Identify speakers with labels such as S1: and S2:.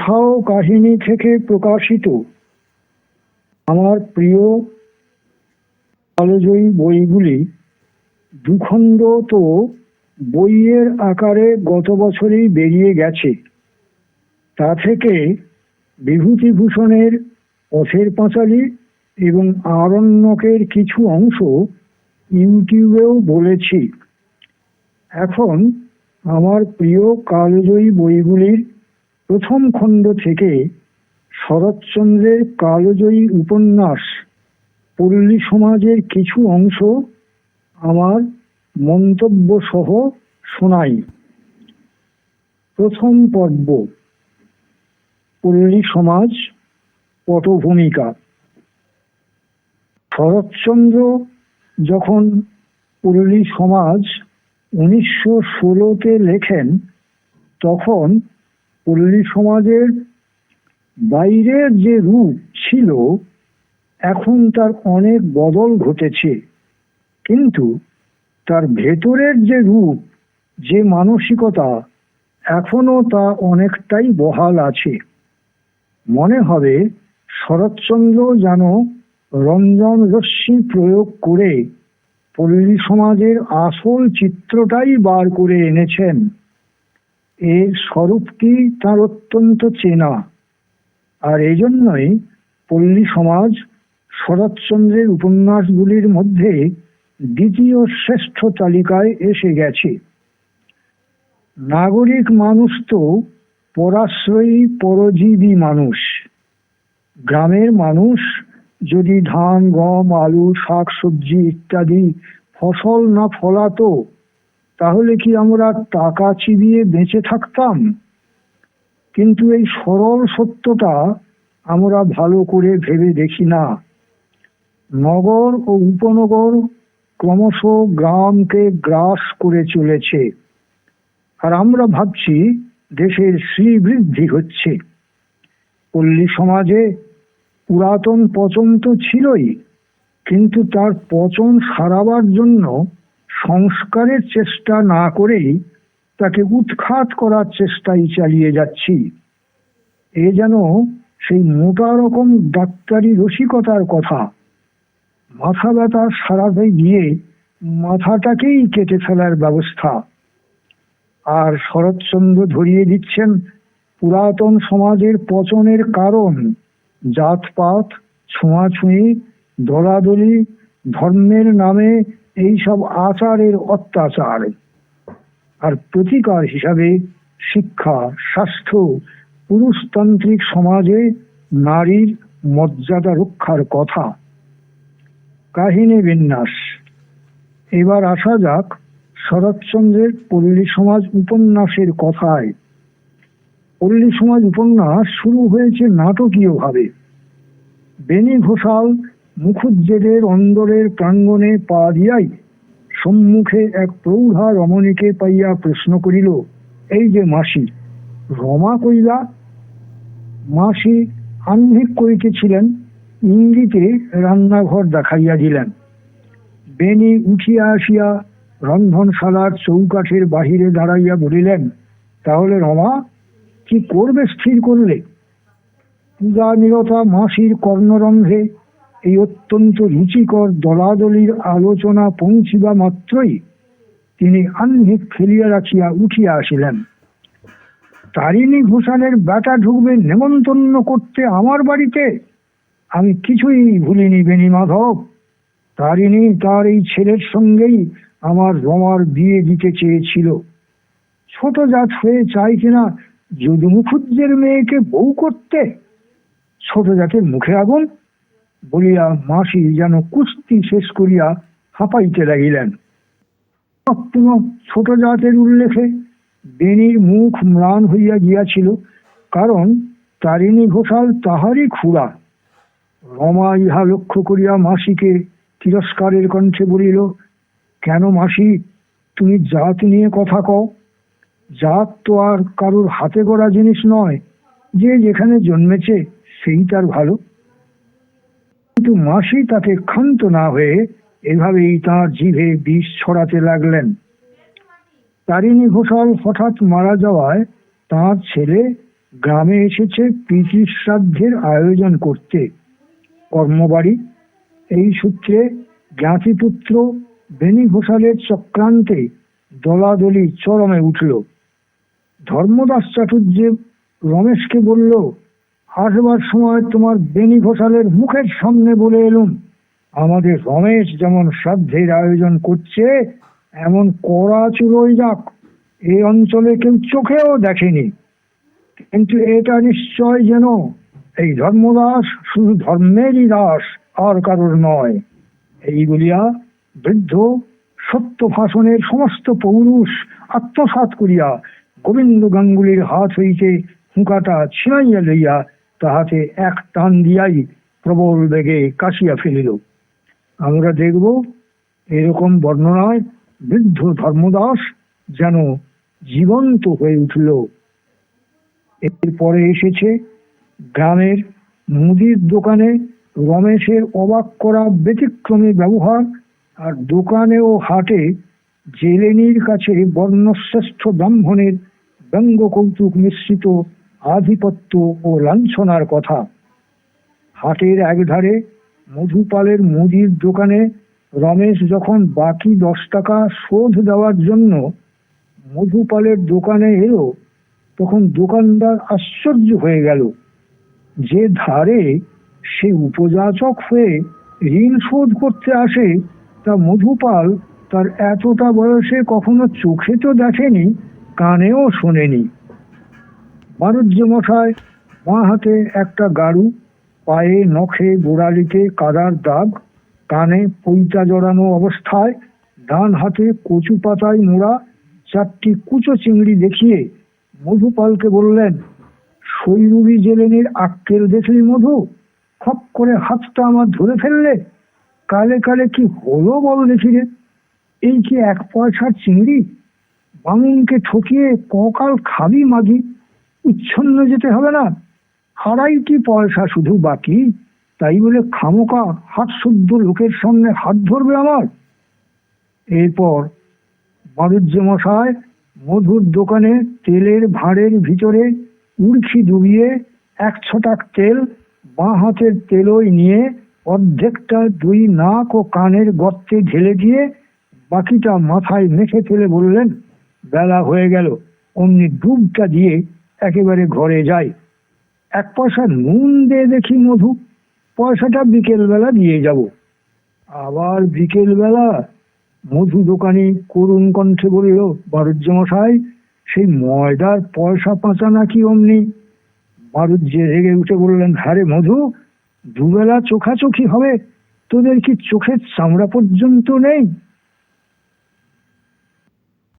S1: কথা ও কাহিনী থেকে প্রকাশিত আমার প্রিয় কালজয়ী বইগুলি দুখণ্ড তো বইয়ের আকারে গত বছরই বেরিয়ে গেছে। তা থেকে বিভূতিভূষণের পথের পাঁচালী এবং আরণ্যকের কিছু অংশ ইউটিউবেও বলেছি। এখন আমার প্রিয় কালজয়ী বইগুলির প্রথম খণ্ড থেকে শরৎচন্দ্রের কালজয়ী উপন্যাস পল্লী সমাজের কিছু অংশ আমার মন্তব্য সহ শোনাই। প্রথম পর্ব, পল্লী সমাজ পটভূমিকা। শরৎচন্দ্র যখন পল্লী সমাজ 1916-তে লেখেন, তখন পল্লী সমাজের বাইরের যে রূপ ছিল এখন তার অনেক বদল ঘটেছে, কিন্তু তার ভেতরের যে রূপ, যে মানসিকতা, এখনো তা অনেকটাই বহাল আছে। মনে হবে শরৎচন্দ্র যেন রঞ্জন রশ্মি প্রয়োগ করে পল্লী সমাজের আসল চিত্রটাই বার করে এনেছেন। এর স্বরূপটি তার অত্যন্ত চেনা, আর এই জন্যই পল্লী সমাজ শরৎচন্দ্রের উপন্যাসগুলির মধ্যে দ্বিতীয় শ্রেষ্ঠ তালিকায় এসে গেছে। নাগরিক মানুষ তো পরাশ্রয়ী পরজীবী মানুষ। গ্রামের মানুষ যদি ধান, গম, আলু, শাক সবজি ইত্যাদি ফসল না ফলাতো, তাহলে কি আমরা টাকা চিবিয়ে বেঁচে থাকতাম? কিন্তু এই সরল সত্যটা আমরা ভালো করে ভেবে দেখি না। নগর ও উপনগর ক্রমশ গ্রামকে গ্রাস করে চলেছে, আর আমরা ভাবছি দেশের শ্রীবৃদ্ধি হচ্ছে। পল্লী সমাজে পুরাতন পচন তো ছিলই, কিন্তু তার পচন সারাবার জন্য সংস্কারের চেষ্টা না করেই তাকে উৎখাত করার চেষ্টাই চালিয়ে যাচ্ছি। এ যেন সেই মোটা রকম ডাক্তারি রসিকতার কথা। মাথা ব্যথা সারাতে গিয়ে মাথাটাকেই কেটে ফেলার ব্যবস্থা। আর শরৎচন্দ্র ধরিয়ে দিচ্ছেন পুরাতন সমাজের পচনের কারণ জাতপাত, ছোঁয়াছুঁয়ি, দলাদলি, ধর্মের নামে এইসব আচারের অত্যাচার। আর প্রতিকার হিসাবে শিক্ষা, স্বাস্থ্য, পুরুষতান্ত্রিক সমাজে নারীর মর্যাদা রক্ষার কথা। কাহিনী বিন্যাস। এবার আসা যাক শরৎচন্দ্রের পল্লী সমাজ উপন্যাসের কথায়। পল্লী সমাজ উপন্যাস শুরু হয়েছে নাটকীয়ভাবে। বেনি ঘোষাল মুখুজ্জেদের অন্দরের প্রাঙ্গণে পা দিয়াই সম্মুখে এক প্রৌঢ়া রমণীকে পাইয়া প্রশ্ন করিল, এই যে মাসি, রমা কইলা? মাসি আহ্নিক করিতেছিলেন, ইঙ্গিতে রান্নাঘর দেখাইয়া দিলেন। বেনি উঠিয়া আসিয়া রন্ধনশালার চৌকাঠের বাহিরে দাঁড়াইয়া বলিলেন, তাহলে রমা কি করবে স্থির করলে? পূজা নিরতা মাসির কর্ণরন্ধ্রে এই অত্যন্ত রুচিকর দলাদলির আলোচনা পৌঁছিবা মাত্রই তিনি আহ্নিক ফেলিয়া রাখিয়া উঠিয়া আসিলেন। তারিণী ঘোষালের বেটা ঢুকবে নেমন্তন্ন করতে আমার বাড়িতে? আমি কিছুই ভুলিনি বেনি মাধব। তারিণী তার এই ছেলের সঙ্গেই আমার রমার বিয়ে দিতে চেয়েছিল। ছোট জাত হয়ে চাই কিনা যদু মুখুজ্জের মেয়েকে বউ করতে? ছোট জাতের মুখে আগুন বলিয়া মাসি যেন কুস্তি শেষ করিয়া হাঁপাইতে লাগিলেন। ছোট জাতের উল্লেখে বেনির মুখ ম্লান হইয়া গিয়াছিল, কারণ তারিণী ঘোষাল তাহারই খুড়া। রমা ইহা লক্ষ্য করিয়া মাসিকে তিরস্কারের কণ্ঠে বলিল, কেন মাসি, তুমি জাত নিয়ে কথা কও? জাত তো আর কারোর হাতে গড়া জিনিস নয়, যে যেখানে জন্মেছে সেই তার ভালো। কিন্তু মাসি তাতে ক্ষান্ত না হয়ে এভাবেই তাঁর জিভে বিষ ছড়াতে লাগলেন। তারিণী ঘোষাল হঠাৎ মারা যাওয়ায় তাঁর ছেলে গ্রামে এসেছে পিতৃ শ্রাদ্ধের আয়োজন করতে। কর্মবাড়ি। এই সূত্রে জ্ঞাতিপুত্র বেনি ঘোষালের চক্রান্তে দলাদলি চরমে উঠল। ধর্মদাস চাটুর্যে রমেশকে বলল, আসবার সময় তোমার বেনি ঘোষালের মুখের সামনে বলে এলুম, আমাদের রমেশ যেমন শ্রাদ্ধের আয়োজন করছে এমন কড়া চুলোই যাক, এই অঞ্চলে কেউ চোখেও দেখেনি। কিন্তু এটা নিশ্চয় যেন এই ধর্মদাস শুধু ধর্মেরই দাস, আর কারোর নয়। এই বলিয়া বৃদ্ধ সত্য ভাষণের সমস্ত পৌরুষ আত্মসাৎ করিয়া গোবিন্দ গাঙ্গুলির হাত হইতে হুঁকাটা ছিনাইয়া লইয়া তাহাতে এক টান দিয়াই প্রবল বেগে কাশিয়া ফেলিল। আমরা দেখব এরকম বর্ণনায় বৃদ্ধ ধর্মদাস যেন জীবন্ত হয়ে উঠল। এরপরে এসেছে গ্রামের মুদির দোকানে রমেশের অবাক করা ব্যতিক্রমী ব্যবহার, আর দোকানে ও হাটে জেলেনির কাছে বর্ণশ্রেষ্ঠ ব্রাহ্মণের ব্যঙ্গ কৌতুক মিশ্রিত আধিপত্য ও লাঞ্ছনার কথা। হাটের একধারে মধুপালের মুদির দোকানে রমেশ যখন বাকি 10 টাকা শোধ দেওয়ার জন্য মধুপালের দোকানে এলো, তখন দোকানদার আশ্চর্য হয়ে গেল। যে ধারে সে উপযাচক হয়ে ঋণ শোধ করতে আসে তা মধুপাল তার এতটা বয়সে কখনো চোখে তো দেখেনি, কানেও শোনেনি। বাণিজ্য মশাই বাঁ হাতে একটা গাড়ু, পায়ে নখে গোড়ালিতে কাদার দাগ, কানে পৈতা জড়ানো অবস্থায় ডান হাতে কচু পাতায় মোড়া 4টি কুচো চিংড়ি দেখিয়ে মধুপালকে বললেন, শৈরবী জেলেনির আক্কেল দেখলি মধু, খপ করে হাতটা আমার ধরে ফেললে, কালে কালে কি হলো বল দেখি রে, এই কি 1 পয়সার চিংড়ি, বামুনকে ঠকিয়ে ককাল খাবি মাগি, উচ্ছন্ন যেতে হবে না, 2.5 পয়সা শুধু বাকি, তাই বলে খামোকা হাত শুদ্ধ লোকের সামনে হাত ধরবে আমার। এরপর বাণিজ্য মশাই মধুর দোকানে তেলের ভাঁড়ের ভিতরে উড়খি ডুবিয়ে 1 ছটাক তেল বাঁ হাতের তেলই নিয়ে অর্ধেকটা 2 নাক ও কানের গর্তে ঢেলে দিয়ে বাকিটা মাথায় মেখে ফেলে বললেন, বেলা হয়ে গেল, অমনি ডুবটা দিয়ে একেবারে ঘরে যাই। 1 পয়সা নুন দে দেখি মধু, পয়সাটা বিকেল বেলা দিয়ে যাব। আবার বিকেল বেলা? মধু দোকানি করুণ কণ্ঠে বলল, বাণিজ্য মশাই সেই ময়দার পয়সা পাঁচা নাকি অমনি? বাণিজ্যে রেগে উঠে বললেন, হ্যাঁ রে মধু, দুবেলা চোখাচোখি হবে, তোদের কি চোখের চামড়া পর্যন্ত নেই?